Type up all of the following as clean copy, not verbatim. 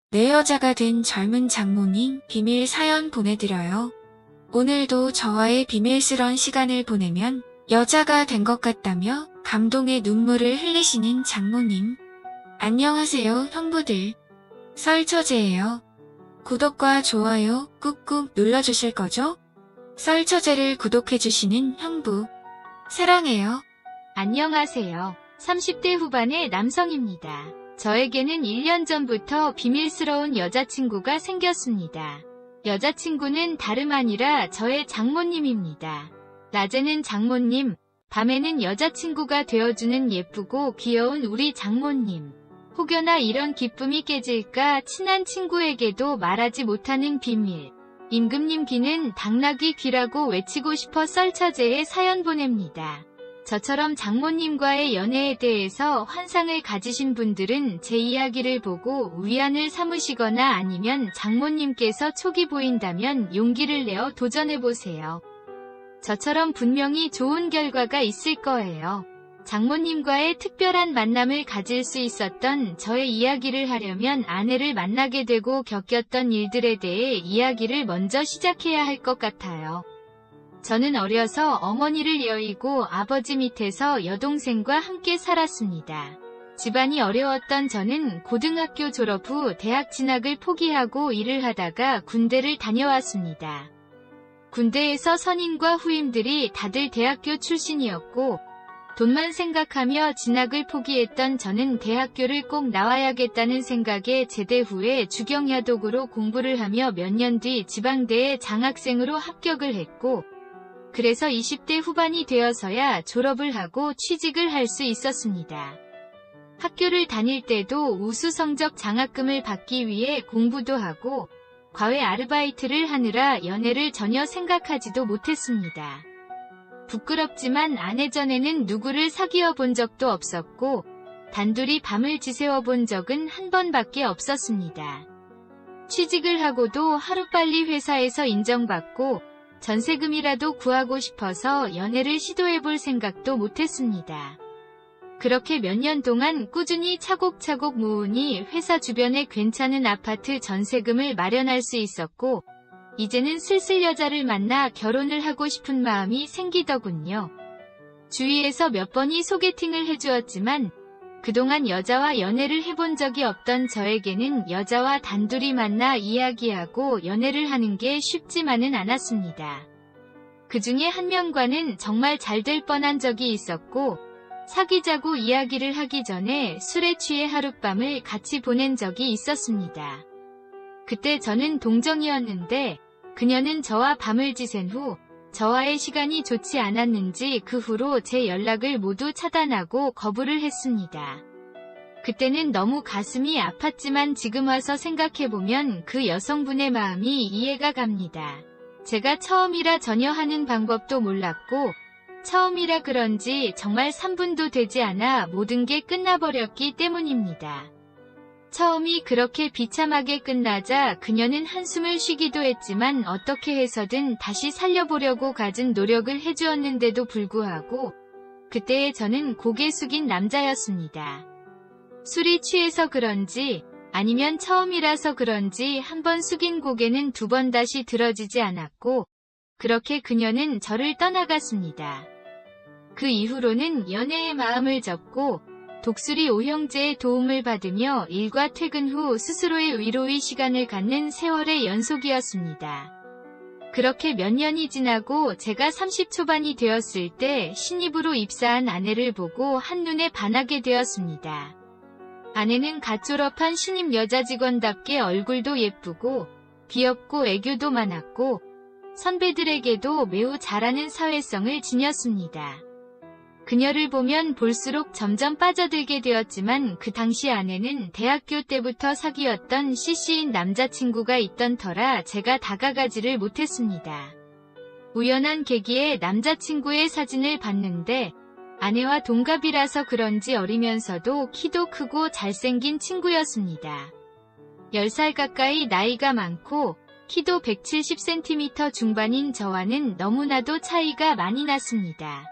내 여자가 된 젊은 장모님 비밀 사연 보내드려요. 오늘도 저와의 비밀스런 시간을 보내면 여자가 된 것 같다며 감동의 눈물을 흘리시는 장모님. 안녕하세요, 형부들. 썰처제예요. 구독과 좋아요 꾹꾹 눌러주실 거죠? 썰처제를 구독해주시는 형부. 사랑해요. 안녕하세요. 30대 후반의 남성입니다. 저에게는 1년 전부터 비밀스러운 여자친구가 생겼습니다. 여자친구는 다름 아니라 저의 장모님입니다. 낮에는 장모님, 밤에는 여자친구가 되어주는 예쁘고 귀여운 우리 장모님. 혹여나 이런 기쁨이 깨질까 친한 친구에게도 말하지 못하는 비밀. 임금님 귀는 당나귀 귀라고 외치고 싶어 썰처제에 사연 보냅니다. 저처럼 장모님과의 연애에 대해서 환상을 가지신 분들은 제 이야기를 보고 위안을 삼으시거나 아니면 장모님께서 촉이 보인다면 용기를 내어 도전해보세요. 저처럼 분명히 좋은 결과가 있을 거예요. 장모님과의 특별한 만남을 가질 수 있었던 저의 이야기를 하려면 아내를 만나게 되고 겪었던 일들에 대해 이야기를 먼저 시작해야 할 것 같아요. 저는 어려서 어머니를 여의고 아버지 밑에서 여동생과 함께 살았습니다. 집안이 어려웠던 저는 고등학교 졸업 후 대학 진학을 포기하고 일을 하다가 군대를 다녀왔습니다. 군대에서 선임과 후임들이 다들 대학교 출신이었고 돈만 생각하며 진학을 포기했던 저는 대학교를 꼭 나와야겠다는 생각에 제대 후에 주경야독으로 공부를 하며 몇 년 뒤 지방대에 장학생으로 합격을 했고 그래서 20대 후반이 되어서야 졸업을 하고 취직을 할 수 있었습니다. 학교를 다닐 때도 우수 성적 장학금을 받기 위해 공부도 하고 과외 아르바이트를 하느라 연애를 전혀 생각하지도 못했습니다. 부끄럽지만 아내 전에는 누구를 사귀어 본 적도 없었고 단둘이 밤을 지새워 본 적은 한 번밖에 없었습니다. 취직을 하고도 하루빨리 회사에서 인정받고 전세금이라도 구하고 싶어서 연애를 시도해볼 생각도 못했습니다. 그렇게 몇 년 동안 꾸준히 차곡차곡 모으니 회사 주변에 괜찮은 아파트 전세금을 마련할 수 있었고 이제는 슬슬 여자를 만나 결혼을 하고 싶은 마음이 생기더군요. 주위에서 몇 번이 소개팅을 해주었지만 그동안 여자와 연애를 해본 적이 없던 저에게는 여자와 단둘이 만나 이야기하고 연애를 하는 게 쉽지만은 않았습니다. 그 중에 한 명과는 정말 잘 될 뻔한 적이 있었고 사귀자고 이야기를 하기 전에 술에 취해 하룻밤을 같이 보낸 적이 있었습니다. 그때 저는 동정이었는데 그녀는 저와 밤을 지샌 후 저와의 시간이 좋지 않았는지 그 후로 제 연락을 모두 차단하고 거부를 했습니다. 그때는 너무 가슴이 아팠지만 지금 와서 생각해보면 그 여성분의 마음이 이해가 갑니다. 제가 처음이라 전혀 하는 방법도 몰랐고 처음이라 그런지 정말 3분도 되지 않아 모든 게 끝나버렸기 때문입니다. 처음이 그렇게 비참하게 끝나자 그녀는 한숨을 쉬기도 했지만 어떻게 해서든 다시 살려보려고 갖은 노력을 해주었는데도 불구하고 그때의 저는 고개 숙인 남자였습니다. 술이 취해서 그런지 아니면 처음이라서 그런지 한 번 숙인 고개는 두 번 다시 들어지지 않았고 그렇게 그녀는 저를 떠나갔습니다. 그 이후로는 연애의 마음을 접고 독수리 오형제의 도움을 받으며 일과 퇴근 후 스스로의 위로의 시간을 갖는 세월의 연속이었습니다. 그렇게 몇 년이 지나고 제가 30 초반이 되었을 때 신입으로 입사한 아내를 보고 한눈에 반하게 되었습니다. 아내는 갓 졸업한 신입 여자 직원답게 얼굴도 예쁘고 귀엽고 애교도 많았고 선배들에게도 매우 잘하는 사회성을 지녔습니다. 그녀를 보면 볼수록 점점 빠져들게 되었지만 그 당시 아내는 대학교 때부터 사귀었던 CC인 남자친구가 있던 터라 제가 다가가지를 못했습니다. 우연한 계기에 남자친구의 사진을 봤는데 아내와 동갑이라서 그런지 어리면서도 키도 크고 잘생긴 친구였습니다. 10살 가까이 나이가 많고 키도 170cm 중반인 저와는 너무나도 차이가 많이 났습니다.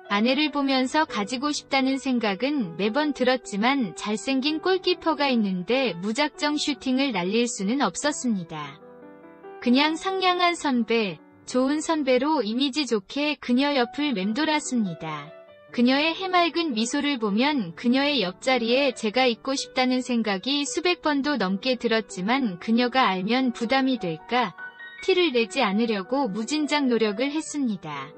아내를 보면서 가지고 싶다는 생각은 매번 들었지만 잘생긴 골키퍼가 있는데 무작정 슈팅을 날릴 수는 없었습니다. 그냥 상냥한 선배, 좋은 선배로 이미지 좋게 그녀 옆을 맴돌았습니다. 그녀의 해맑은 미소를 보면 그녀의 옆자리에 제가 있고 싶다는 생각이 수백 번도 넘게 들었지만 그녀가 알면 부담이 될까 티를 내지 않으려고 무진장 노력을 했습니다.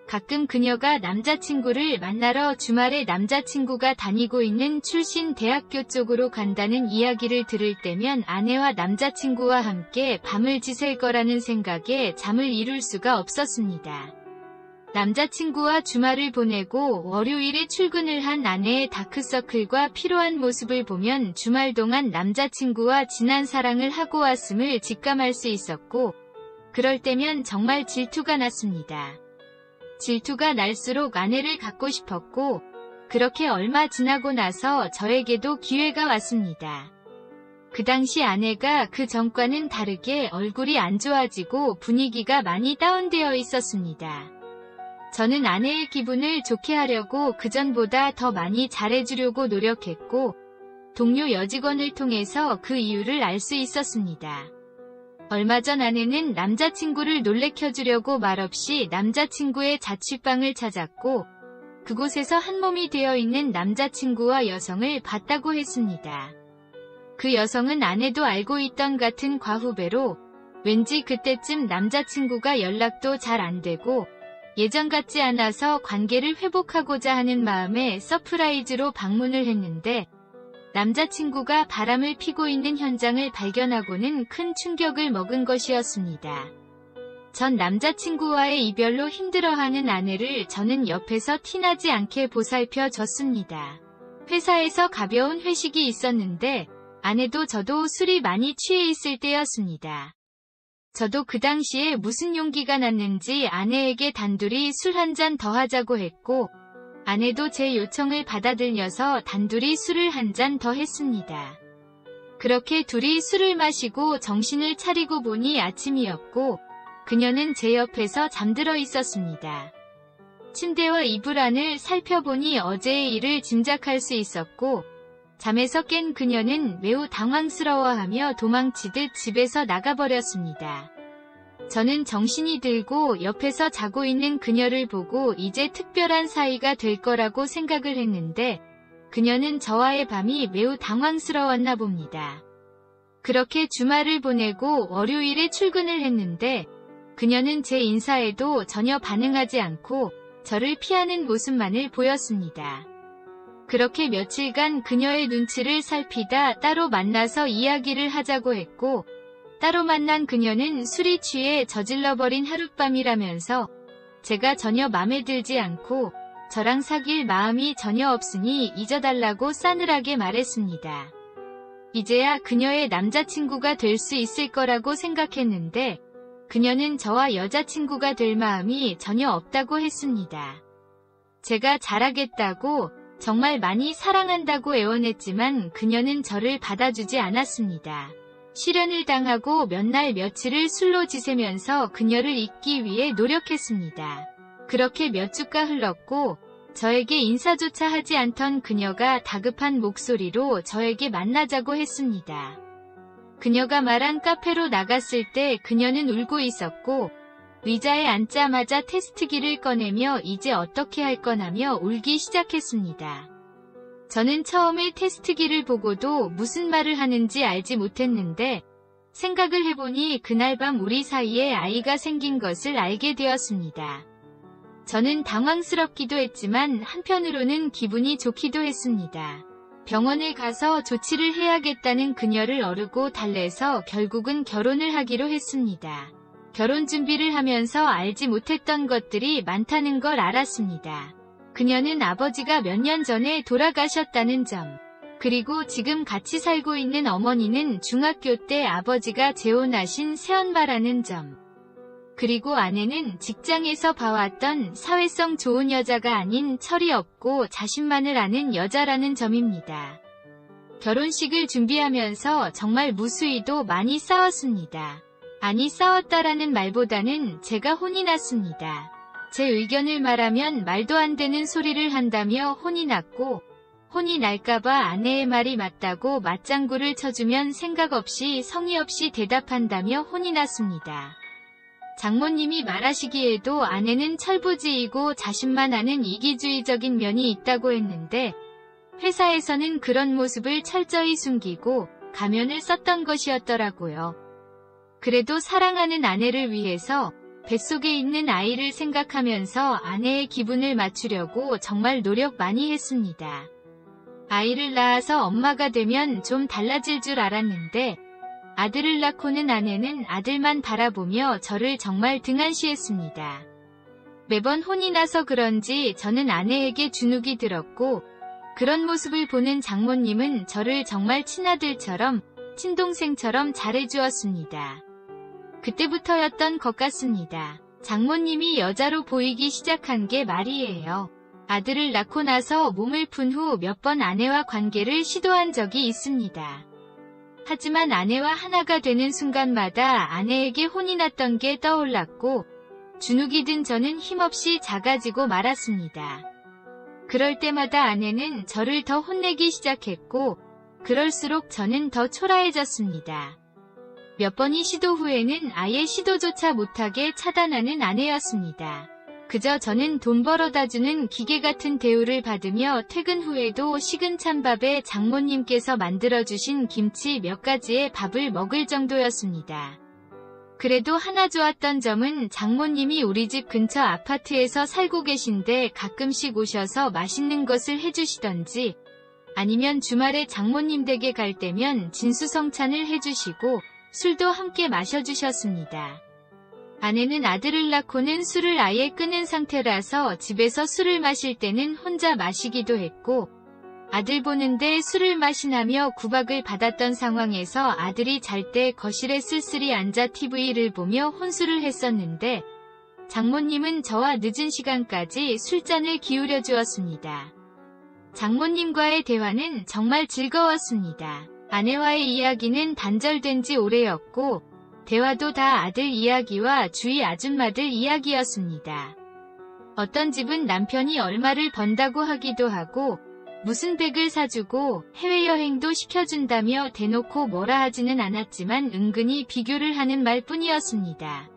가끔 그녀가 남자친구를 만나러 주말에 남자친구가 다니고 있는 출신 대학교 쪽으로 간다는 이야기를 들을 때면 아내와 남자친구와 함께 밤을 지샐 거라는 생각에 잠을 이룰 수가 없었습니다. 남자친구와 주말을 보내고 월요일에 출근을 한 아내의 다크서클과 피로한 모습을 보면 주말 동안 남자친구와 진한 사랑을 하고 왔음을 직감할 수 있었고, 그럴 때면 정말 질투가 났습니다. 질투가 날수록 아내를 갖고 싶었고, 그렇게 얼마 지나고 나서 저에게도 기회가 왔습니다. 그 당시 아내가 그 전과는 다르게 얼굴이 안 좋아지고 분위기가 많이 다운되어 있었습니다. 저는 아내의 기분을 좋게 하려고 그전보다 더 많이 잘해주려고 노력했고, 동료 여직원을 통해서 그 이유를 알 수 있었습니다. 얼마 전 아내는 남자친구를 놀래켜주려고 말없이 남자친구의 자취방을 찾았고, 그곳에서 한몸이 되어 있는 남자친구와 여성을 봤다고 했습니다. 그 여성은 아내도 알고 있던 같은 과후배로, 왠지 그때쯤 남자친구가 연락도 잘 안 되고, 예전 같지 않아서 관계를 회복하고자 하는 마음에 서프라이즈로 방문을 했는데, 남자친구가 바람을 피고 있는 현장을 발견하고는 큰 충격을 먹은 것이었습니다. 전 남자친구와의 이별로 힘들어하는 아내를 저는 옆에서 티나지 않게 보살펴 줬습니다. 회사에서 가벼운 회식이 있었는데 아내도 저도 술이 많이 취해 있을 때였습니다. 저도 그 당시에 무슨 용기가 났는지 아내에게 단둘이 술 한 잔 더 하자고 했고, 아내도 제 요청을 받아들여서 단둘이 술을 한 잔 더 했습니다. 그렇게 둘이 술을 마시고 정신을 차리고 보니 아침이었고, 그녀는 제 옆에서 잠들어 있었습니다. 침대와 이불 안을 살펴보니 어제의 일을 짐작할 수 있었고, 잠에서 깬 그녀는 매우 당황스러워하며 도망치듯 집에서 나가버렸습니다. 저는 정신이 들고 옆에서 자고 있는 그녀를 보고 이제 특별한 사이가 될 거라고 생각을 했는데, 그녀는 저와의 밤이 매우 당황스러웠나 봅니다. 그렇게 주말을 보내고 월요일에 출근을 했는데, 그녀는 제 인사에도 전혀 반응하지 않고 저를 피하는 모습만을 보였습니다. 그렇게 며칠간 그녀의 눈치를 살피다 따로 만나서 이야기를 하자고 했고, 따로 만난 그녀는 술이 취해 저질러버린 하룻밤이라면서 제가 전혀 맘에 들지 않고 저랑 사귈 마음이 전혀 없으니 잊어달라고 싸늘하게 말했습니다. 이제야 그녀의 남자친구가 될 수 있을 거라고 생각했는데, 그녀는 저와 여자친구가 될 마음이 전혀 없다고 했습니다. 제가 잘하겠다고, 정말 많이 사랑한다고 애원했지만 그녀는 저를 받아주지 않았습니다. 실연을 당하고 몇 날 며칠을 술로 지새면서 그녀를 잊기 위해 노력했습니다. 그렇게 몇 주가 흘렀고, 저에게 인사조차 하지 않던 그녀가 다급한 목소리로 저에게 만나자고 했습니다. 그녀가 말한 카페로 나갔을 때 그녀는 울고 있었고, 의자에 앉자마자 테스트기를 꺼내며 이제 어떻게 할 거냐며 울기 시작했습니다. 저는 처음에 테스트기를 보고도 무슨 말을 하는지 알지 못했는데, 생각을 해보니 그날 밤 우리 사이에 아이가 생긴 것을 알게 되었습니다. 저는 당황스럽기도 했지만 한편으로는 기분이 좋기도 했습니다. 병원에 가서 조치를 해야겠다는 그녀를 어르고 달래서 결국은 결혼을 하기로 했습니다. 결혼 준비를 하면서 알지 못했던 것들이 많다는 걸 알았습니다. 그녀는 아버지가 몇 년 전에 돌아가셨다는 점, 그리고 지금 같이 살고 있는 어머니는 중학교 때 아버지가 재혼하신 새엄마라는 점, 그리고 아내는 직장에서 봐왔던 사회성 좋은 여자가 아닌 철이 없고 자신만을 아는 여자라는 점입니다. 결혼식을 준비하면서 정말 무수히도 많이 싸웠습니다. 아니 싸웠다라는 말보다는 제가 혼이 났습니다. 제 의견을 말하면 말도 안 되는 소리를 한다며 혼이 났고, 혼이 날까봐 아내의 말이 맞다고 맞장구를 쳐주면 생각 없이 성의 없이 대답한다며 혼이 났습니다. 장모님이 말하시기에도 아내는 철부지이고 자신만 아는 이기주의적인 면이 있다고 했는데, 회사에서는 그런 모습을 철저히 숨기고 가면을 썼던 것이었더라고요. 그래도 사랑하는 아내를 위해서 뱃속에 있는 아이를 생각하면서 아내의 기분을 맞추려고 정말 노력 많이 했습니다. 아이를 낳아서 엄마가 되면 좀 달라질 줄 알았는데, 아들을 낳고는 아내는 아들만 바라보며 저를 정말 등한시했습니다. 매번 혼이 나서 그런지 저는 아내에게 주눅이 들었고, 그런 모습을 보는 장모님은 저를 정말 친아들처럼, 친동생처럼 잘해주었습니다. 그때부터였던 것 같습니다. 장모님이 여자로 보이기 시작한 게 말이에요. 아들을 낳고 나서 몸을 푼 후 몇 번 아내와 관계를 시도한 적이 있습니다. 하지만 아내와 하나가 되는 순간마다 아내에게 혼이 났던 게 떠올랐고, 주눅이 든 저는 힘없이 작아지고 말았습니다. 그럴 때마다 아내는 저를 더 혼내기 시작했고, 그럴수록 저는 더 초라해졌습니다. 몇 번의 시도 후에는 아예 시도조차 못하게 차단하는 아내였습니다. 그저 저는 돈 벌어다 주는 기계 같은 대우를 받으며 퇴근 후에도 식은 찬밥에 장모님께서 만들어주신 김치 몇 가지의 밥을 먹을 정도였습니다. 그래도 하나 좋았던 점은 장모님이 우리 집 근처 아파트에서 살고 계신데 가끔씩 오셔서 맛있는 것을 해주시던지, 아니면 주말에 장모님 댁에 갈 때면 진수성찬을 해주시고 술도 함께 마셔주셨습니다. 아내는 아들을 낳고는 술을 아예 끊은 상태라서 집에서 술을 마실 때는 혼자 마시기도 했고, 아들 보는데 술을 마시나며 구박을 받았던 상황에서 아들이 잘 때 거실에 쓸쓸히 앉아 TV를 보며 혼술을 했었는데, 장모님은 저와 늦은 시간까지 술잔을 기울여 주었습니다. 장모님과의 대화는 정말 즐거웠습니다. 아내와의 이야기는 단절된 지 오래였고, 대화도 다 아들 이야기와 주위 아줌마들 이야기였습니다. 어떤 집은 남편이 얼마를 번다고 하기도 하고, 무슨 백을 사주고 해외여행도 시켜준다며 대놓고 뭐라 하지는 않았지만 은근히 비교를 하는 말뿐이었습니다.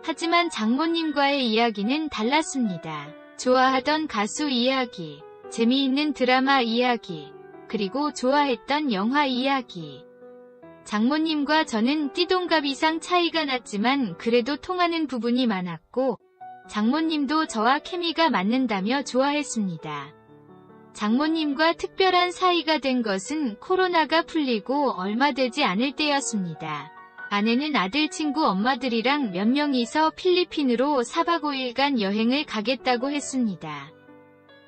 하지만 장모님과의 이야기는 달랐습니다. 좋아하던 가수 이야기, 재미있는 드라마 이야기, 그리고 좋아했던 영화 이야기. 장모님과 저는 띠동갑 이상 차이가 났지만 그래도 통하는 부분이 많았고, 장모님도 저와 케미가 맞는다며 좋아했습니다. 장모님과 특별한 사이가 된 것은 코로나가 풀리고 얼마 되지 않을 때였습니다. 아내는 아들 친구 엄마들이랑 몇 명이서 필리핀으로 4박 5일간 여행을 가겠다고 했습니다.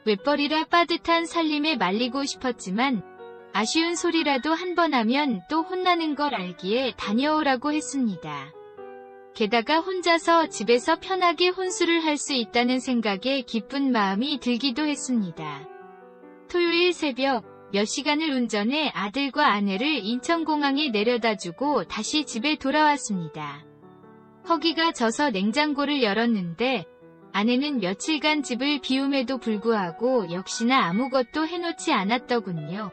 외벌이라 빠듯한 살림에 말리고 싶었지만, 아쉬운 소리라도 한 번 하면 또 혼나는 걸 알기에 다녀오라고 했습니다. 게다가 혼자서 집에서 편하게 혼술을 할 수 있다는 생각에 기쁜 마음이 들기도 했습니다. 토요일 새벽 몇 시간을 운전해 아들과 아내를 인천공항에 내려다주고 다시 집에 돌아왔습니다. 허기가 져서 냉장고를 열었는데, 아내는 며칠간 집을 비움에도 불구하고 역시나 아무것도 해놓지 않았더군요.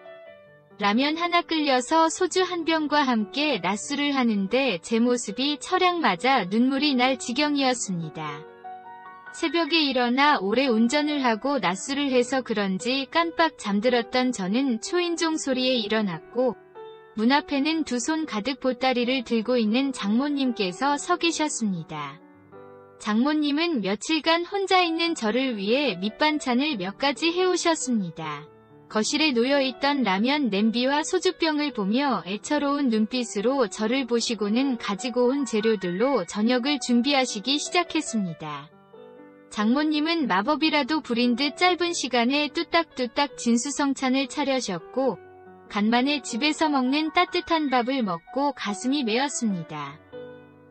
라면 하나 끓여서 소주 한 병과 함께 낮술을 하는데 제 모습이 철양 맞아 눈물이 날 지경이었습니다. 새벽에 일어나 오래 운전을 하고 낮술을 해서 그런지 깜빡 잠들었던 저는 초인종 소리에 일어났고, 문 앞에는 두 손 가득 보따리를 들고 있는 장모님께서 서 계셨습니다. 장모님은 며칠간 혼자 있는 저를 위해 밑반찬을 몇 가지 해오셨습니다. 거실에 놓여있던 라면 냄비와 소주병을 보며 애처로운 눈빛으로 저를 보시고는 가지고 온 재료들로 저녁을 준비하시기 시작했습니다. 장모님은 마법이라도 부린 듯 짧은 시간에 뚜딱뚜딱 진수성찬을 차려셨고, 간만에 집에서 먹는 따뜻한 밥을 먹고 가슴이 메었습니다.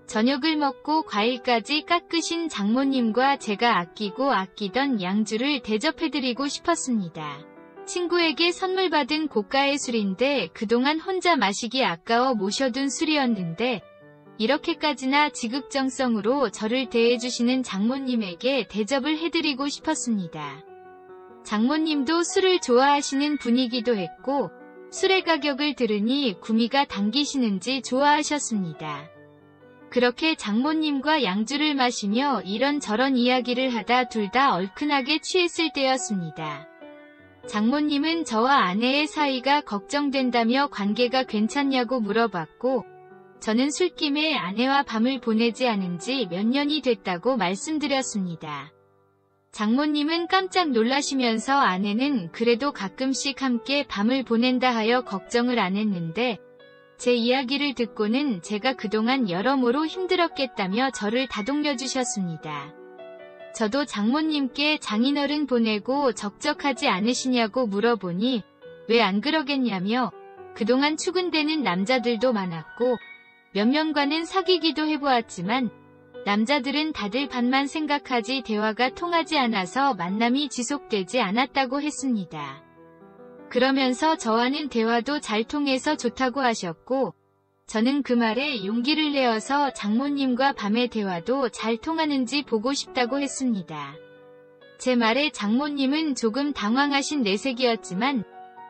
저녁을 먹고 과일까지 깎으신 장모님과 제가 아끼고 아끼던 양주를 대접해드리고 싶었습니다. 친구에게 선물 받은 고가의 술인데 그동안 혼자 마시기 아까워 모셔둔 술이었는데, 이렇게까지나 지극정성으로 저를 대해주시는 장모님에게 대접을 해드리고 싶었습니다. 장모님도 술을 좋아하시는 분이기도 했고 술의 가격을 들으니 구미가 당기시는지 좋아하셨습니다. 그렇게 장모님과 양주를 마시며 이런저런 이야기를 하다 둘 다 얼큰하게 취했을 때였습니다. 장모님은 저와 아내의 사이가 걱정된다며 관계가 괜찮냐고 물어봤고 저는 술김에 아내와 밤을 보내지 않은 지 몇 년이 됐다고 말씀드렸습니다. 장모님은 깜짝 놀라시면서 아내는 그래도 가끔씩 함께 밤을 보낸다 하여 걱정을 안 했는데 제 이야기를 듣고는 제가 그동안 여러모로 힘들었겠다며 저를 다독여 주셨습니다. 저도 장모님께 장인어른 보내고 적적하지 않으시냐고 물어보니 왜 안 그러겠냐며 그동안 추근대는 남자들도 많았고 몇 명과는 사귀기도 해보았지만 남자들은 다들 반만 생각하지 대화가 통하지 않아서 만남이 지속되지 않았다고 했습니다. 그러면서 저와는 대화도 잘 통해서 좋다고 하셨고 저는 그 말에 용기를 내어서 장모님과 밤의 대화도 잘 통하는지 보고 싶다고 했습니다. 제 말에 장모님은 조금 당황하신 내색이었지만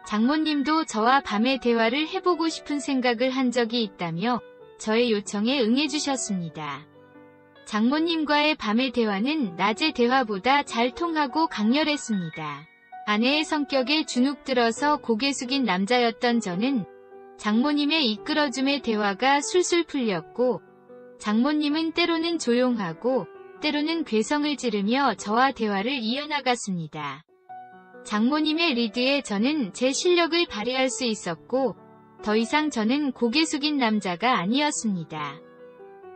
장모님도 저와 밤의 대화를 해보고 싶은 생각을 한 적이 있다며 저의 요청에 응해주셨습니다. 장모님과의 밤의 대화는 낮의 대화보다 잘 통하고 강렬했습니다. 아내의 성격에 주눅 들어서 고개 숙인 남자였던 저는 장모님의 이끌어줌의 대화가 술술 풀렸고 장모님은 때로는 조용하고 때로는 괴성을 지르며 저와 대화를 이어나갔습니다. 장모님의 리드에 저는 제 실력을 발휘할 수 있었고 더 이상 저는 고개 숙인 남자가 아니었습니다.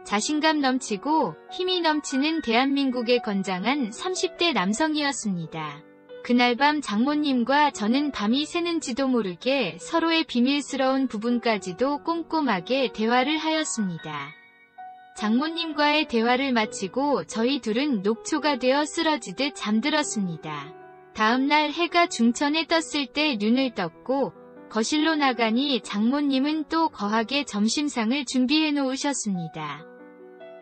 자신감 넘치고 힘이 넘치는 대한민국의 건장한 30대 남성이었습니다. 그날 밤 장모님과 저는 밤이 새는지도 모르게 서로의 비밀스러운 부분까지도 꼼꼼하게 대화를 하였습니다. 장모님과의 대화를 마치고 저희 둘은 녹초가 되어 쓰러지듯 잠들었습니다. 다음날 해가 중천에 떴을 때 눈을 떴고 거실로 나가니 장모님은 또 거하게 점심상을 준비해 놓으셨습니다.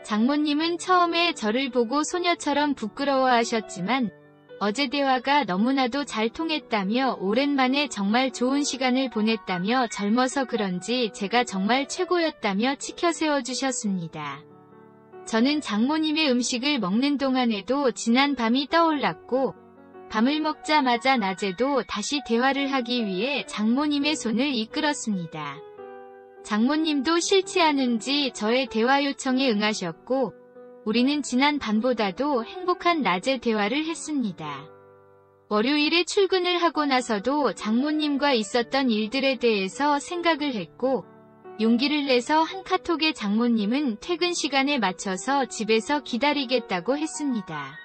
장모님은 처음에 저를 보고 소녀처럼 부끄러워하셨지만 어제 대화가 너무나도 잘 통했다며 오랜만에 정말 좋은 시간을 보냈다며 젊어서 그런지 제가 정말 최고였다며 치켜 세워주셨습니다. 저는 장모님의 음식을 먹는 동안에도 지난 밤이 떠올랐고 밤을 먹자마자 낮에도 다시 대화를 하기 위해 장모님의 손을 이끌었습니다. 장모님도 싫지 않은지 저의 대화 요청에 응하셨고 우리는 지난 밤보다도 행복한 낮의 대화를 했습니다. 월요일에 출근을 하고 나서도 장모님과 있었던 일들에 대해서 생각을 했고 용기를 내서 한 카톡에 장모님은 퇴근 시간에 맞춰서 집에서 기다리겠다고 했습니다.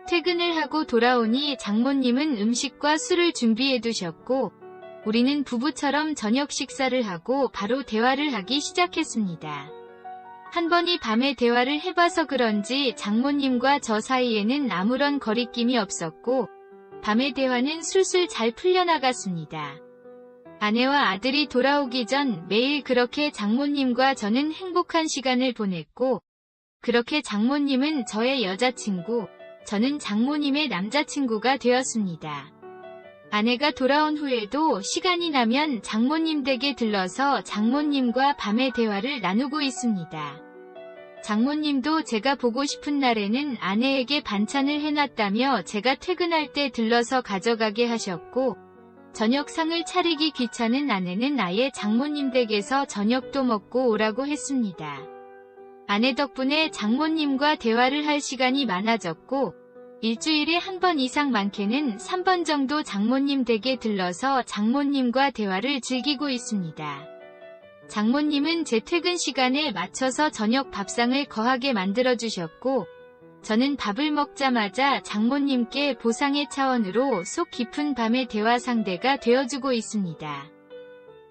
퇴근을 하고 돌아오니 장모님은 음식과 술을 준비해 두셨고 우리는 부부처럼 저녁 식사를 하고 바로 대화를 하기 시작했습니다. 한 번이 밤에 대화를 해봐서 그런지 장모님과 저 사이에는 아무런 거리낌이 없었고 밤의 대화는 술술 잘 풀려나갔습니다. 아내와 아들이 돌아오기 전 매일 그렇게 장모님과 저는 행복한 시간을 보냈고 그렇게 장모님은 저의 여자친구, 저는 장모님의 남자친구가 되었습니다. 아내가 돌아온 후에도 시간이 나면 장모님 댁에 들러서 장모님과 밤의 대화를 나누고 있습니다. 장모님도 제가 보고 싶은 날에는 아내에게 반찬을 해놨다며 제가 퇴근할 때 들러서 가져가게 하셨고 저녁상을 차리기 귀찮은 아내는 아예 장모님 댁에서 저녁도 먹고 오라고 했습니다. 아내 덕분에 장모님과 대화를 할 시간이 많아졌고 일주일에 한 번 이상 많게는 3번 정도 장모님 댁에 들러서 장모님과 대화를 즐기고 있습니다. 장모님은 제 퇴근 시간에 맞춰서 저녁 밥상을 거하게 만들어주셨고 저는 밥을 먹자마자 장모님께 보상의 차원으로 속 깊은 밤의 대화 상대가 되어주고 있습니다.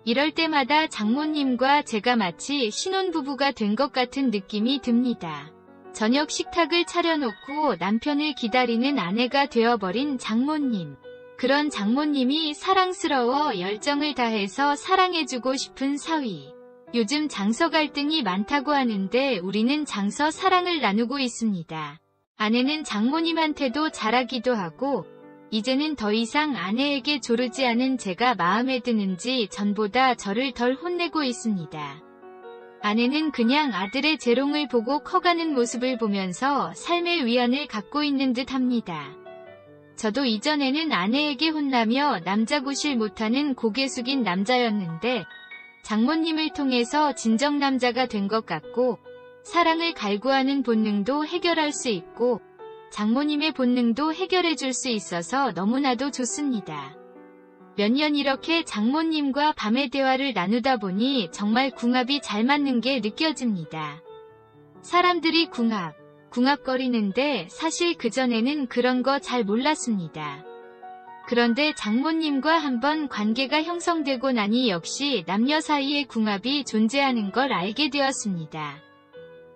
이럴 때마다 장모님과 제가 마치 신혼부부가 된 것 같은 느낌이 듭니다. 저녁 식탁을 차려놓고 남편을 기다리는 아내가 되어버린 장모님. 그런 장모님이 사랑스러워 열정을 다해서 사랑해주고 싶은 사위. 요즘 장서 갈등이 많다고 하는데 우리는 장서 사랑을 나누고 있습니다. 아내는 장모님한테도 잘하기도 하고 이제는 더 이상 아내에게 조르지 않은 제가 마음에 드는지 전보다 저를 덜 혼내고 있습니다. 아내는 그냥 아들의 재롱을 보고 커가는 모습을 보면서 삶의 위안을 갖고 있는 듯 합니다. 저도 이전에는 아내에게 혼나며 남자구실 못하는 고개 숙인 남자였는데 장모님을 통해서 진정 남자가 된 것 같고 사랑을 갈구하는 본능도 해결할 수 있고 장모님의 본능도 해결해 줄 수 있어서 너무나도 좋습니다. 몇 년 이렇게 장모님과 밤의 대화를 나누다 보니 정말 궁합이 잘 맞는 게 느껴집니다. 사람들이 궁합거리는데 사실 그전에는 그런 거 잘 몰랐습니다. 그런데 장모님과 한번 관계가 형성되고 나니 역시 남녀 사이의 궁합이 존재하는 걸 알게 되었습니다.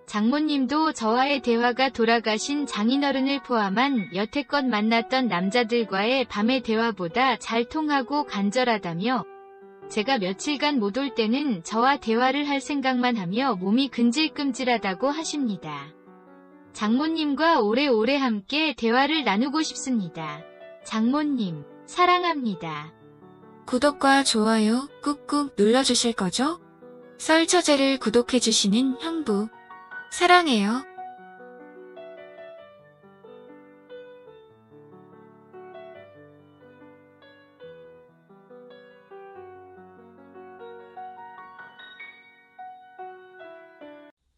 장모님도 저와의 대화가 돌아가신 장인어른을 포함한 여태껏 만났던 남자들과의 밤의 대화보다 잘 통하고 간절하다며 제가 며칠간 못 올 때는 저와 대화를 할 생각만 하며 몸이 근질끔질하다고 하십니다. 장모님과 오래오래 함께 대화를 나누고 싶습니다. 장모님, 사랑합니다. 구독과 좋아요 꾹꾹 눌러주실 거죠? 썰처제를 구독해주시는 형부. 사랑해요.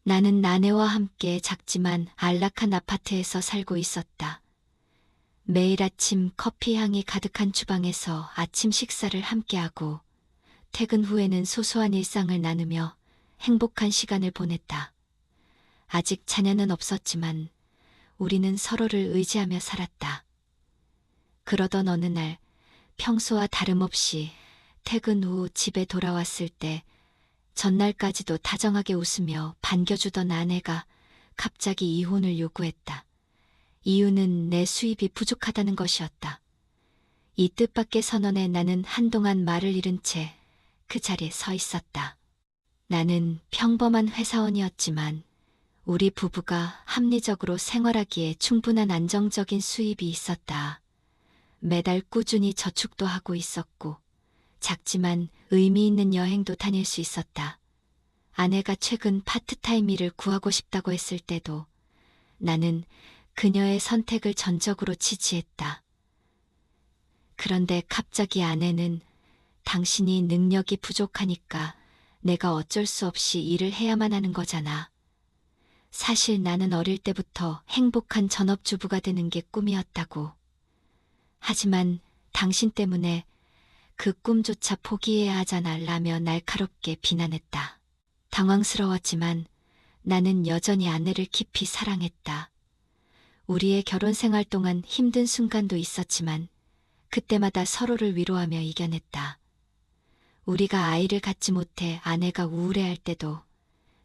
나는 아내와 함께 작지만 안락한 아파트에서 살고 있었다. 매일 아침 커피 향이 가득한 주방에서 아침 식사를 함께하고 퇴근 후에는 소소한 일상을 나누며 행복한 시간을 보냈다. 아직 자녀는 없었지만 우리는 서로를 의지하며 살았다. 그러던 어느 날 평소와 다름없이 퇴근 후 집에 돌아왔을 때 전날까지도 다정하게 웃으며 반겨주던 아내가 갑자기 이혼을 요구했다. 이유는 내 수입이 부족하다는 것이었다. 이 뜻밖의 선언에 나는 한동안 말을 잃은 채 그 자리에 서 있었다. 나는 평범한 회사원이었지만 우리 부부가 합리적으로 생활하기에 충분한 안정적인 수입이 있었다. 매달 꾸준히 저축도 하고 있었고 작지만 의미 있는 여행도 다닐 수 있었다. 아내가 최근 파트타임 일을 구하고 싶다고 했을 때도 나는 그녀의 선택을 전적으로 지지했다. 그런데 갑자기 아내는 당신이 능력이 부족하니까 내가 어쩔 수 없이 일을 해야만 하는 거잖아. 사실 나는 어릴 때부터 행복한 전업주부가 되는 게 꿈이었다고. 하지만 당신 때문에 그 꿈조차 포기해야 하잖아 라며 날카롭게 비난했다. 당황스러웠지만 나는 여전히 아내를 깊이 사랑했다. 우리의 결혼 생활 동안 힘든 순간도 있었지만 그때마다 서로를 위로하며 이겨냈다. 우리가 아이를 갖지 못해 아내가 우울해할 때도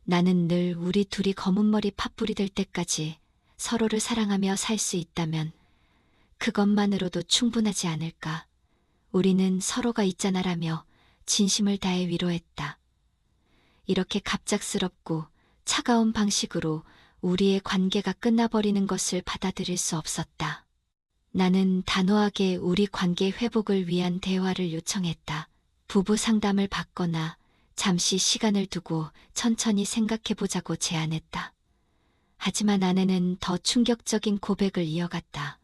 나는 늘 우리 둘이 검은 머리 팥불이 될 때까지 서로를 사랑하며 살 수 있다면 그것만으로도 충분하지 않을까. 우리는 서로가 있잖아라며 진심을 다해 위로했다. 이렇게 갑작스럽고 차가운 방식으로 우리의 관계가 끝나버리는 것을 받아들일 수 없었다. 나는 단호하게 우리 관계 회복을 위한 대화를 요청했다. 부부 상담을 받거나 잠시 시간을 두고 천천히 생각해보자고 제안했다. 하지만 아내는 더 충격적인 고백을 이어갔다.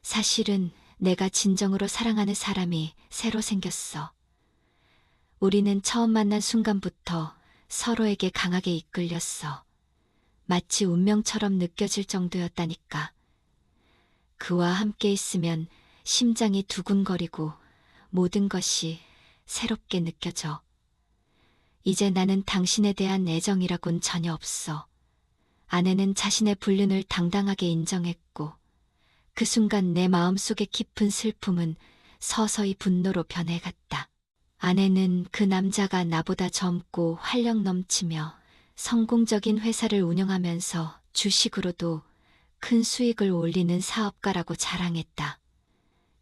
사실은 내가 진정으로 사랑하는 사람이 새로 생겼어. 우리는 처음 만난 순간부터 서로에게 강하게 이끌렸어. 마치 운명처럼 느껴질 정도였다니까. 그와 함께 있으면 심장이 두근거리고 모든 것이 새롭게 느껴져. 이제 나는 당신에 대한 애정이라곤 전혀 없어. 아내는 자신의 불륜을 당당하게 인정했고 그 순간 내 마음속의 깊은 슬픔은 서서히 분노로 변해갔다. 아내는 그 남자가 나보다 젊고 활력 넘치며 성공적인 회사를 운영하면서 주식으로도 큰 수익을 올리는 사업가라고 자랑했다.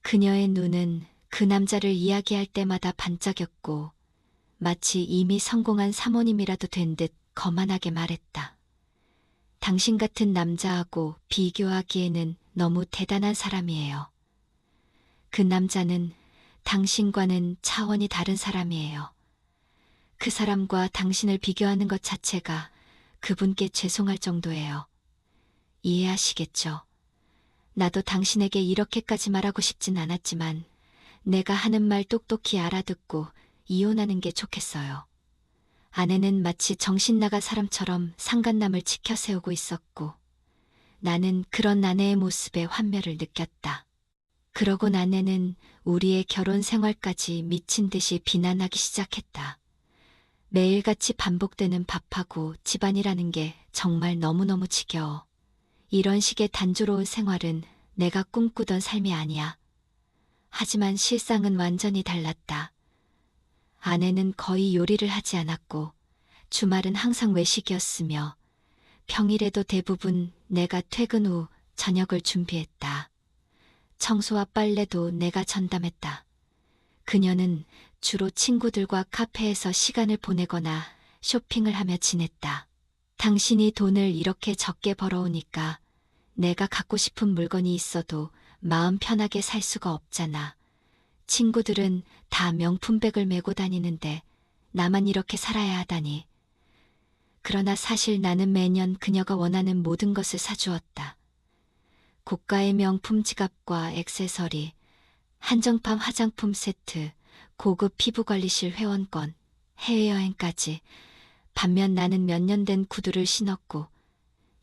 그녀의 눈은 그 남자를 이야기할 때마다 반짝였고 마치 이미 성공한 사모님이라도 된 듯 거만하게 말했다. 당신 같은 남자하고 비교하기에는 너무 대단한 사람이에요. 그 남자는 당신과는 차원이 다른 사람이에요. 그 사람과 당신을 비교하는 것 자체가 그분께 죄송할 정도예요. 이해하시겠죠? 나도 당신에게 이렇게까지 말하고 싶진 않았지만 내가 하는 말 똑똑히 알아듣고 이혼하는 게 좋겠어요. 아내는 마치 정신 나간 사람처럼 상간남을 치켜 세우고 있었고 나는 그런 아내의 모습에 환멸을 느꼈다. 그러곤 아내는 우리의 결혼 생활까지 미친 듯이 비난하기 시작했다. 매일같이 반복되는 밥하고 집안이라는 게 정말 너무너무 지겨워. 이런 식의 단조로운 생활은 내가 꿈꾸던 삶이 아니야. 하지만 실상은 완전히 달랐다. 아내는 거의 요리를 하지 않았고 주말은 항상 외식이었으며 평일에도 대부분 내가 퇴근 후 저녁을 준비했다. 청소와 빨래도 내가 전담했다. 그녀는 주로 친구들과 카페에서 시간을 보내거나 쇼핑을 하며 지냈다. 당신이 돈을 이렇게 적게 벌어오니까 내가 갖고 싶은 물건이 있어도 마음 편하게 살 수가 없잖아. 친구들은 다 명품백을 메고 다니는데 나만 이렇게 살아야 하다니. 그러나 사실 나는 매년 그녀가 원하는 모든 것을 사주었다. 고가의 명품 지갑과 액세서리, 한정판 화장품 세트, 고급 피부관리실 회원권, 해외여행까지. 반면 나는 몇 년 된 구두를 신었고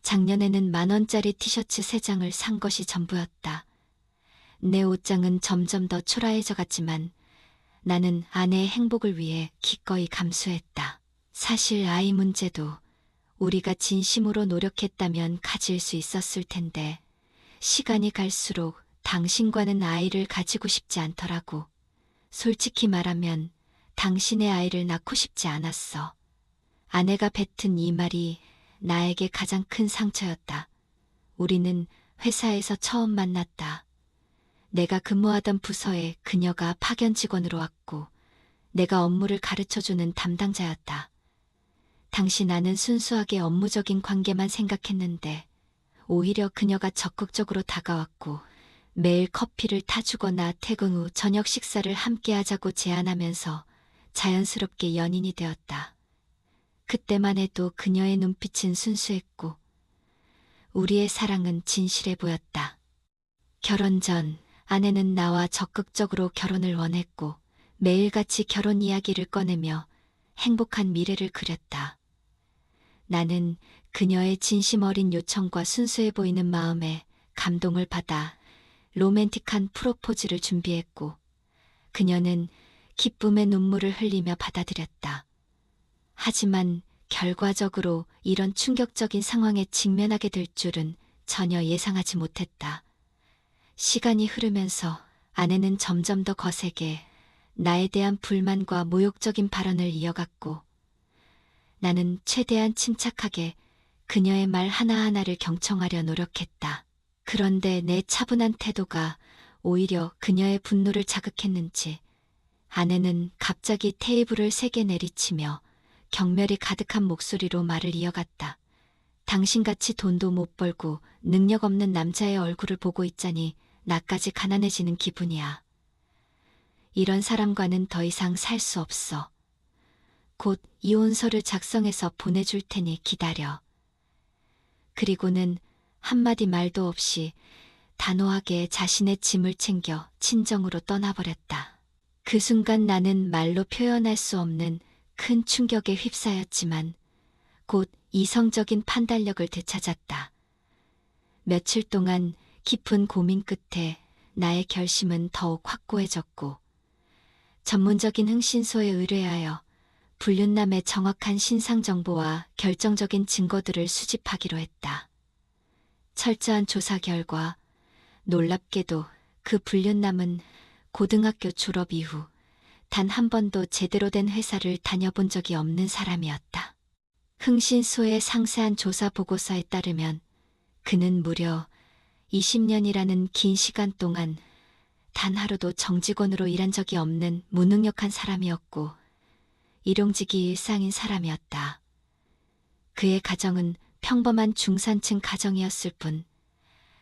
작년에는 10,000원짜리 티셔츠 3장을 산 것이 전부였다. 내 옷장은 점점 더 초라해져 갔지만 나는 아내의 행복을 위해 기꺼이 감수했다. 사실 아이 문제도 우리가 진심으로 노력했다면 가질 수 있었을 텐데 시간이 갈수록 당신과는 아이를 가지고 싶지 않더라고. 솔직히 말하면 당신의 아이를 낳고 싶지 않았어. 아내가 뱉은 이 말이 나에게 가장 큰 상처였다. 우리는 회사에서 처음 만났다. 내가 근무하던 부서에 그녀가 파견 직원으로 왔고 내가 업무를 가르쳐주는 담당자였다. 당시 나는 순수하게 업무적인 관계만 생각했는데 오히려 그녀가 적극적으로 다가왔고 매일 커피를 타주거나 퇴근 후 저녁 식사를 함께 하자고 제안하면서 자연스럽게 연인이 되었다. 그때만 해도 그녀의 눈빛은 순수했고 우리의 사랑은 진실해 보였다. 결혼 전 아내는 나와 적극적으로 결혼을 원했고 매일같이 결혼 이야기를 꺼내며 행복한 미래를 그렸다. 나는 그녀의 진심 어린 요청과 순수해 보이는 마음에 감동을 받아 로맨틱한 프로포즈를 준비했고 그녀는 기쁨의 눈물을 흘리며 받아들였다. 하지만 결과적으로 이런 충격적인 상황에 직면하게 될 줄은 전혀 예상하지 못했다. 시간이 흐르면서 아내는 점점 더 거세게 나에 대한 불만과 모욕적인 발언을 이어갔고 나는 최대한 침착하게 그녀의 말 하나하나를 경청하려 노력했다. 그런데 내 차분한 태도가 오히려 그녀의 분노를 자극했는지 아내는 갑자기 테이블을 3개 내리치며 경멸이 가득한 목소리로 말을 이어갔다. 당신같이 돈도 못 벌고 능력 없는 남자의 얼굴을 보고 있자니 나까지 가난해지는 기분이야. 이런 사람과는 더 이상 살 수 없어. 곧 이혼서를 작성해서 보내줄 테니 기다려. 그리고는 한마디 말도 없이 단호하게 자신의 짐을 챙겨 친정으로 떠나버렸다. 그 순간 나는 말로 표현할 수 없는 큰 충격에 휩싸였지만 곧 이성적인 판단력을 되찾았다. 며칠 동안 깊은 고민 끝에 나의 결심은 더욱 확고해졌고 전문적인 흥신소에 의뢰하여 불륜남의 정확한 신상 정보와 결정적인 증거들을 수집하기로 했다. 철저한 조사 결과 놀랍게도 그 불륜남은 고등학교 졸업 이후 단 한 번도 제대로 된 회사를 다녀본 적이 없는 사람이었다. 흥신소의 상세한 조사 보고서에 따르면 그는 무려 20년이라는 긴 시간 동안 단 하루도 정직원으로 일한 적이 없는 무능력한 사람이었고 일용직이 일상인 사람이었다. 그의 가정은 평범한 중산층 가정이었을 뿐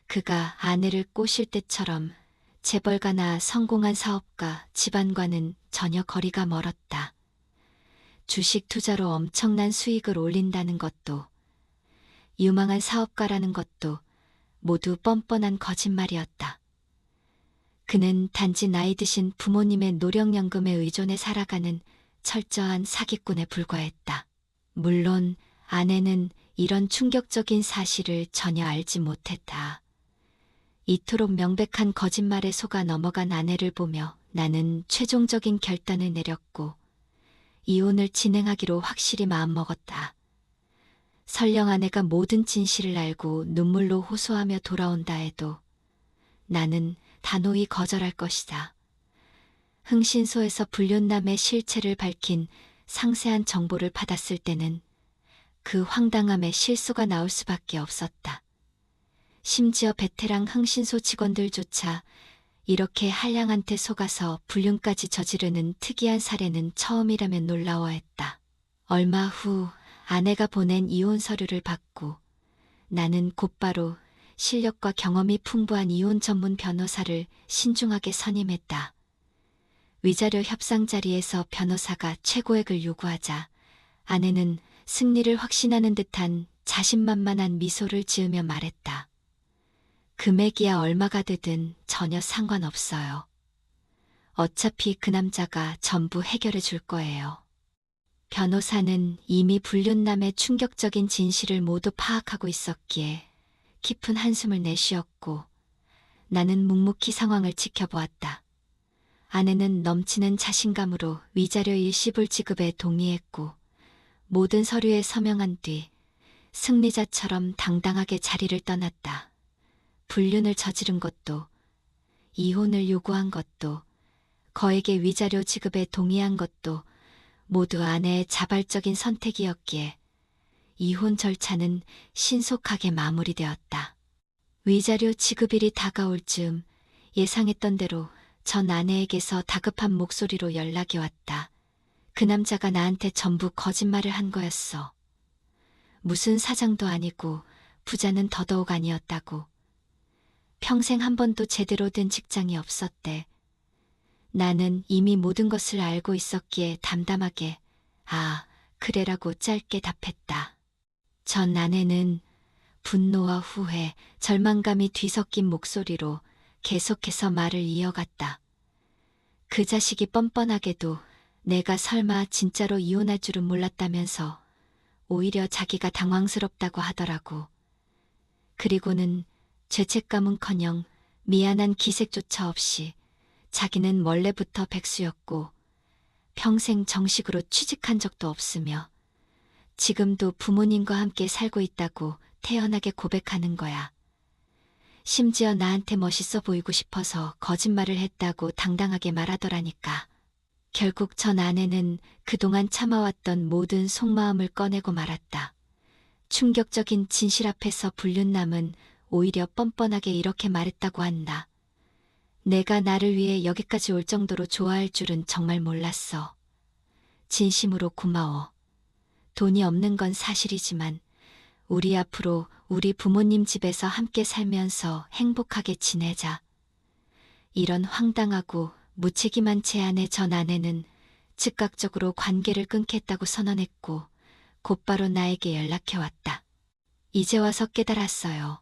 그가 아내를 꼬실 때처럼 재벌가나 성공한 사업가, 집안과는 전혀 거리가 멀었다. 주식 투자로 엄청난 수익을 올린다는 것도, 유망한 사업가라는 것도 모두 뻔뻔한 거짓말이었다. 그는 단지 나이 드신 부모님의 노령연금에 의존해 살아가는 철저한 사기꾼에 불과했다. 물론 아내는 이런 충격적인 사실을 전혀 알지 못했다. 이토록 명백한 거짓말에 속아 넘어간 아내를 보며 나는 최종적인 결단을 내렸고 이혼을 진행하기로 확실히 마음먹었다. 설령 아내가 모든 진실을 알고 눈물로 호소하며 돌아온다 해도 나는 단호히 거절할 것이다. 흥신소에서 불륜남의 실체를 밝힌 상세한 정보를 받았을 때는 그 황당함에 실소가 나올 수밖에 없었다. 심지어 베테랑 흥신소 직원들조차 이렇게 한량한테 속아서 불륜까지 저지르는 특이한 사례는 처음이라면 놀라워했다. 얼마 후 아내가 보낸 이혼 서류를 받고 나는 곧바로 실력과 경험이 풍부한 이혼 전문 변호사를 신중하게 선임했다. 위자료 협상 자리에서 변호사가 최고액을 요구하자 아내는 승리를 확신하는 듯한 자신만만한 미소를 지으며 말했다. 금액이야 얼마가 되든 전혀 상관없어요. 어차피 그 남자가 전부 해결해 줄 거예요. 변호사는 이미 불륜남의 충격적인 진실을 모두 파악하고 있었기에 깊은 한숨을 내쉬었고 나는 묵묵히 상황을 지켜보았다. 아내는 넘치는 자신감으로 위자료 일시불 지급에 동의했고 모든 서류에 서명한 뒤 승리자처럼 당당하게 자리를 떠났다. 불륜을 저지른 것도, 이혼을 요구한 것도, 거액의 위자료 지급에 동의한 것도 모두 아내의 자발적인 선택이었기에 이혼 절차는 신속하게 마무리되었다. 위자료 지급일이 다가올 즈음 예상했던 대로 전 아내에게서 다급한 목소리로 연락이 왔다. 그 남자가 나한테 전부 거짓말을 한 거였어. 무슨 사장도 아니고 부자는 더더욱 아니었다고. 평생 한 번도 제대로 된 직장이 없었대. 나는 이미 모든 것을 알고 있었기에 담담하게 아, 그래라고 짧게 답했다. 전 아내는 분노와 후회, 절망감이 뒤섞인 목소리로 계속해서 말을 이어갔다. 그 자식이 뻔뻔하게도 내가 설마 진짜로 이혼할 줄은 몰랐다면서 오히려 자기가 당황스럽다고 하더라고. 그리고는 죄책감은커녕 미안한 기색조차 없이 자기는 원래부터 백수였고 평생 정식으로 취직한 적도 없으며 지금도 부모님과 함께 살고 있다고 태연하게 고백하는 거야. 심지어 나한테 멋있어 보이고 싶어서 거짓말을 했다고 당당하게 말하더라니까. 결국 전 아내는 그동안 참아왔던 모든 속마음을 꺼내고 말았다. 충격적인 진실 앞에서 불륜남은 오히려 뻔뻔하게 이렇게 말했다고 한다. 내가 나를 위해 여기까지 올 정도로 좋아할 줄은 정말 몰랐어. 진심으로 고마워. 돈이 없는 건 사실이지만 우리 앞으로 우리 부모님 집에서 함께 살면서 행복하게 지내자. 이런 황당하고 무책임한 제안에 전 아내는 즉각적으로 관계를 끊겠다고 선언했고 곧바로 나에게 연락해왔다. 이제 와서 깨달았어요.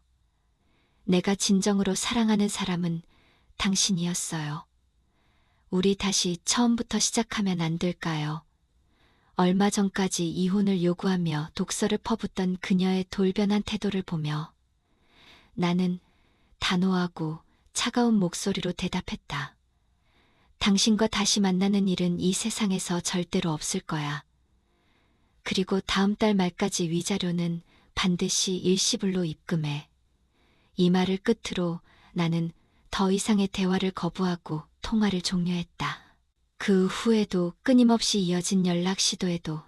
내가 진정으로 사랑하는 사람은 당신이었어요. 우리 다시 처음부터 시작하면 안 될까요? 얼마 전까지 이혼을 요구하며 독서를 퍼붓던 그녀의 돌변한 태도를 보며 나는 단호하고 차가운 목소리로 대답했다. 당신과 다시 만나는 일은 이 세상에서 절대로 없을 거야. 그리고 다음 달 말까지 위자료는 반드시 일시불로 입금해. 이 말을 끝으로 나는 더 이상의 대화를 거부하고 통화를 종료했다. 그 후에도 끊임없이 이어진 연락 시도에도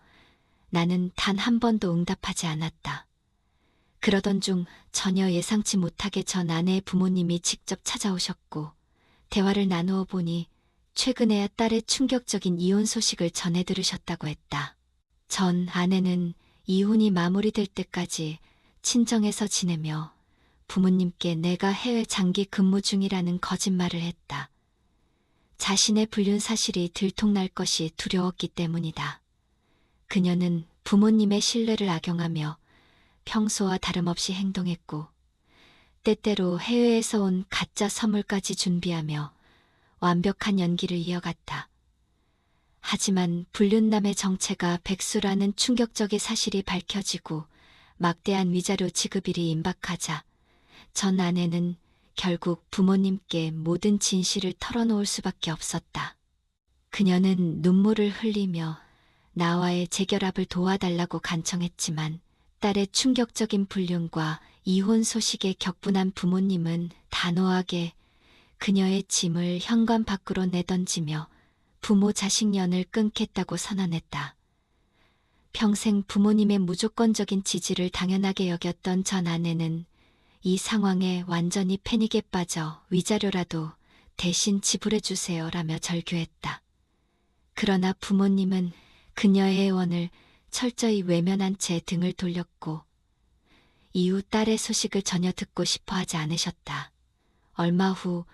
나는 단 한 번도 응답하지 않았다. 그러던 중 전혀 예상치 못하게 전 아내의 부모님이 직접 찾아오셨고 대화를 나누어 보니 최근에야 딸의 충격적인 이혼 소식을 전해 들으셨다고 했다. 전 아내는 이혼이 마무리될 때까지 친정에서 지내며 부모님께 내가 해외 장기 근무 중이라는 거짓말을 했다. 자신의 불륜 사실이 들통날 것이 두려웠기 때문이다. 그녀는 부모님의 신뢰를 악용하며 평소와 다름없이 행동했고, 때때로 해외에서 온 가짜 선물까지 준비하며 완벽한 연기를 이어갔다. 하지만 불륜남의 정체가 백수라는 충격적인 사실이 밝혀지고 막대한 위자료 지급일이 임박하자 전 아내는 결국 부모님께 모든 진실을 털어놓을 수밖에 없었다. 그녀는 눈물을 흘리며 나와의 재결합을 도와달라고 간청했지만 딸의 충격적인 불륜과 이혼 소식에 격분한 부모님은 단호하게 그녀의 짐을 현관 밖으로 내던지며 부모 자식 연을 끊겠다고 선언했다. 평생 부모님의 무조건적인 지지를 당연하게 여겼던 전 아내는 이 상황에 완전히 패닉에 빠져 위자료라도 대신 지불해 주세요라며 절규했다. 그러나 부모님은 그녀의 애원을 철저히 외면한 채 등을 돌렸고 이후 딸의 소식을 전혀 듣고 싶어 하지 않으셨다. 얼마 후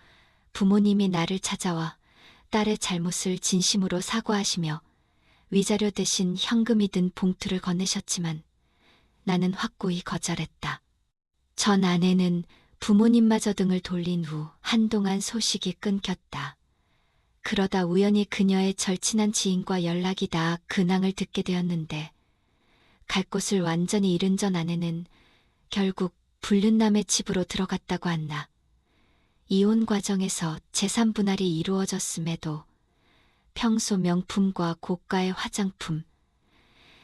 부모님이 나를 찾아와 딸의 잘못을 진심으로 사과하시며 위자료 대신 현금이 든 봉투를 건네셨지만 나는 확고히 거절했다. 전 아내는 부모님마저 등을 돌린 후 한동안 소식이 끊겼다. 그러다 우연히 그녀의 절친한 지인과 연락이 닿아 근황을 듣게 되었는데 갈 곳을 완전히 잃은 전 아내는 결국 불륜남의 집으로 들어갔다고 한다. 이혼 과정에서 재산 분할이 이루어졌음에도 평소 명품과 고가의 화장품,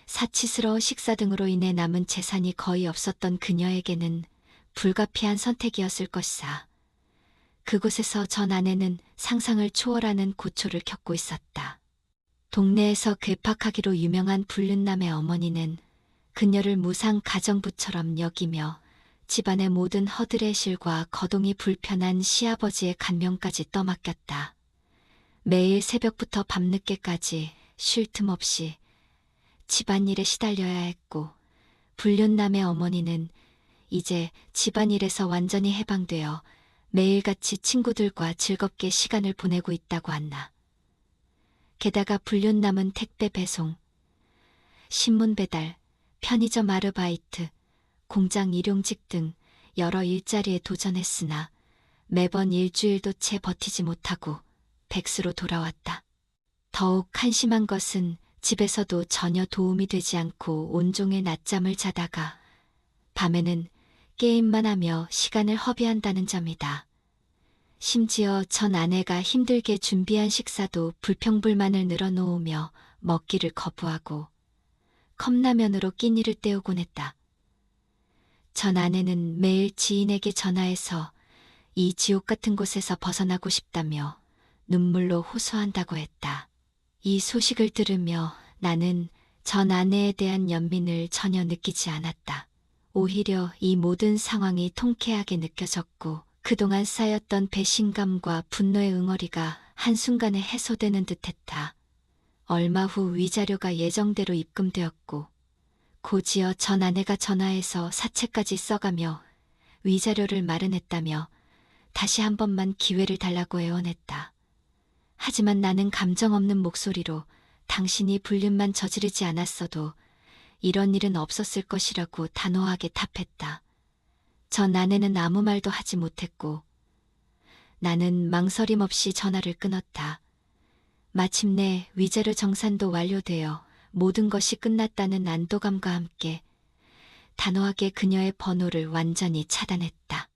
사치스러운 식사 등으로 인해 남은 재산이 거의 없었던 그녀에게는 불가피한 선택이었을 것이다. 그곳에서 전 아내는 상상을 초월하는 고초를 겪고 있었다. 동네에서 괴팍하기로 유명한 불륜남의 어머니는 그녀를 무상 가정부처럼 여기며 집안의 모든 허드레실과 거동이 불편한 시아버지의 간명까지 떠맡겼다. 매일 새벽부터 밤늦게까지 쉴 틈 없이 집안일에 시달려야 했고 불륜남의 어머니는 이제 집안일에서 완전히 해방되어 매일같이 친구들과 즐겁게 시간을 보내고 있다고 한다. 게다가 불륜남은 택배 배송, 신문 배달, 편의점 아르바이트, 공장 일용직 등 여러 일자리에 도전했으나 매번 일주일도 채 버티지 못하고 백수로 돌아왔다. 더욱 한심한 것은 집에서도 전혀 도움이 되지 않고 온종일 낮잠을 자다가 밤에는 게임만 하며 시간을 허비한다는 점이다. 심지어 전 아내가 힘들게 준비한 식사도 불평불만을 늘어놓으며 먹기를 거부하고 컵라면으로 끼니를 때우곤 했다. 전 아내는 매일 지인에게 전화해서 이 지옥 같은 곳에서 벗어나고 싶다며 눈물로 호소한다고 했다. 이 소식을 들으며 나는 전 아내에 대한 연민을 전혀 느끼지 않았다. 오히려 이 모든 상황이 통쾌하게 느껴졌고 그동안 쌓였던 배신감과 분노의 응어리가 한순간에 해소되는 듯했다. 얼마 후 위자료가 예정대로 입금되었고 곧이어 전 아내가 전화해서 사채까지 써가며 위자료를 마련했다며 다시 한 번만 기회를 달라고 애원했다. 하지만 나는 감정 없는 목소리로 당신이 불륜만 저지르지 않았어도 이런 일은 없었을 것이라고 단호하게 답했다. 전 아내는 아무 말도 하지 못했고 나는 망설임 없이 전화를 끊었다. 마침내 위자료 정산도 완료되어 모든 것이 끝났다는 안도감과 함께 단호하게 그녀의 번호를 완전히 차단했다.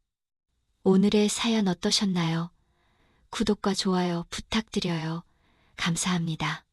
오늘의 사연 어떠셨나요? 구독과 좋아요 부탁드려요. 감사합니다.